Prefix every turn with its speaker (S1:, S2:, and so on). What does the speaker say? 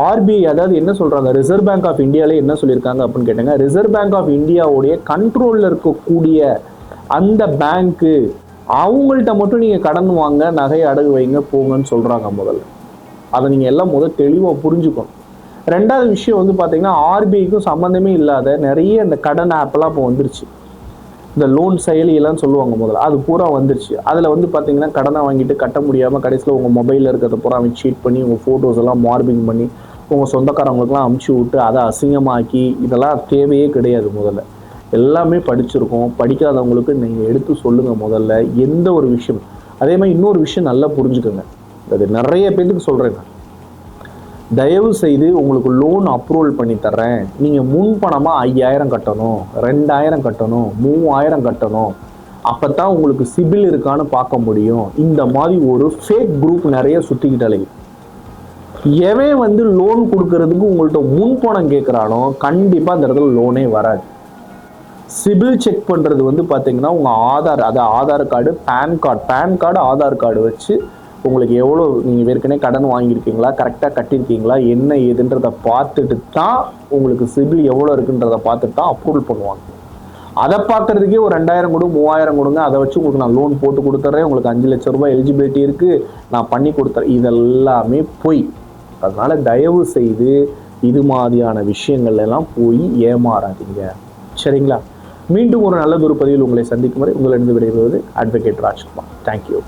S1: RBI அதாவது என்ன சொல்றாங்க, ரிசர்வ் பேங்க் ஆஃப் இந்தியாவிலே என்ன சொல்லியிருக்காங்க அப்படின்னு கேட்டாங்க, ரிசர்வ் பேங்க் ஆஃப் இந்தியாவுடைய கண்ட்ரோலில் இருக்கக்கூடிய அந்த பேங்க்கு அவங்கள்ட்ட மட்டும் நீங்கள் கடன் வாங்க, நகையை அடகு வைங்க போங்கன்னு சொல்கிறாங்க முதல்ல. அதை நீங்கள் எல்லாம் முதல் தெளிவாக புரிஞ்சுக்கணும். ரெண்டாவது விஷயம் வந்து பார்த்தீங்கன்னா, ஆர்பிஐக்கும் சம்மந்தமே இல்லாத நிறைய இந்த கடன் ஆப்லாம் இப்போ வந்துருச்சு. இந்த லோன் செயலியெல்லாம் சொல்லுவாங்க முதல்ல, அது பூரா வந்துருச்சு. அதில் வந்து பார்த்தீங்கன்னா கடனை வாங்கிட்டு கட்ட முடியாமல் கடைசியில் உங்கள் மொபைலில் இருக்கிறத பூரா அவன் சீட் பண்ணி உங்கள் ஃபோட்டோஸ் எல்லாம் மார்பிங் பண்ணி உங்கள் சொந்தக்காரவங்களுக்குலாம் அமுச்சு விட்டு அதை அசிங்கமாக்கி, இதெல்லாம் தேவையே கிடையாது. முதல்ல எல்லாமே படிச்சிருக்கோம். படிக்காதவங்களுக்கு நீங்கள் எடுத்து சொல்லுங்கள் முதல்ல எந்த ஒரு விஷயம். அதே மாதிரி இன்னொரு விஷயம் நல்லா புரிஞ்சுக்கோங்க, அது நிறைய பேருக்கு சொல்கிறேன், தயவு செய்து உங்களுக்கு லோன் அப்ரூவல் பண்ணி தர்றேன், நீங்கள் முன்பணமாக 5000 கட்டணும், 2000 கட்டணும், 3000 கட்டணும், அப்போ தான் உங்களுக்கு சிபில் இருக்கான்னு பார்க்க முடியும். இந்த மாதிரி ஒரு ஃபேக் குரூப் நிறைய சுற்றிக்கிட்டாலே, எவன் வந்து லோன் கொடுக்கறதுக்கு உங்கள்கிட்ட முன்பணம் கேட்குறானோ கண்டிப்பாக அந்த இடத்துல லோனே வராது. சிபில் செக் பண்ணுறது வந்து பார்த்தீங்கன்னா உங்கள் ஆதார், அது Aadhaar card, PAN card, Aadhaar card வச்சு உங்களுக்கு எவ்வளோ நீங்கள் ஏற்கனவே கடன் வாங்கியிருக்கீங்களா, கரெக்டாக கட்டியிருக்கீங்களா, என்ன ஏதுன்றதை பார்த்துட்டு தான் உங்களுக்கு சிபில் எவ்வளோ இருக்குன்றதை பார்த்துட்டு தான் அப்ரூவல் பண்ணுவாங்க. அதை பார்க்குறதுக்கே ஒரு 2000 கொடு, 3000 கொடுங்க, அதை வச்சு உங்களுக்கு நான் லோன் போட்டு கொடுத்துட்றேன், உங்களுக்கு 5 லட்ச ரூபாய் எலிஜிபிலிட்டி இருக்குது, நான் பண்ணி கொடுத்துறேன், இதெல்லாமே பொய். அதனால் தயவு செய்து இது மாதிரியான விஷயங்கள் எல்லாம் போய் ஏமாறாதீங்க, சரிங்களா? மீண்டும் ஒரு நல்லதொரு பதிவில் உங்களை சந்திக்கும் வரை உங்களிடம் விடைபெறுவது அட்வொகேட் ராஜ்குமார். தேங்க்யூ.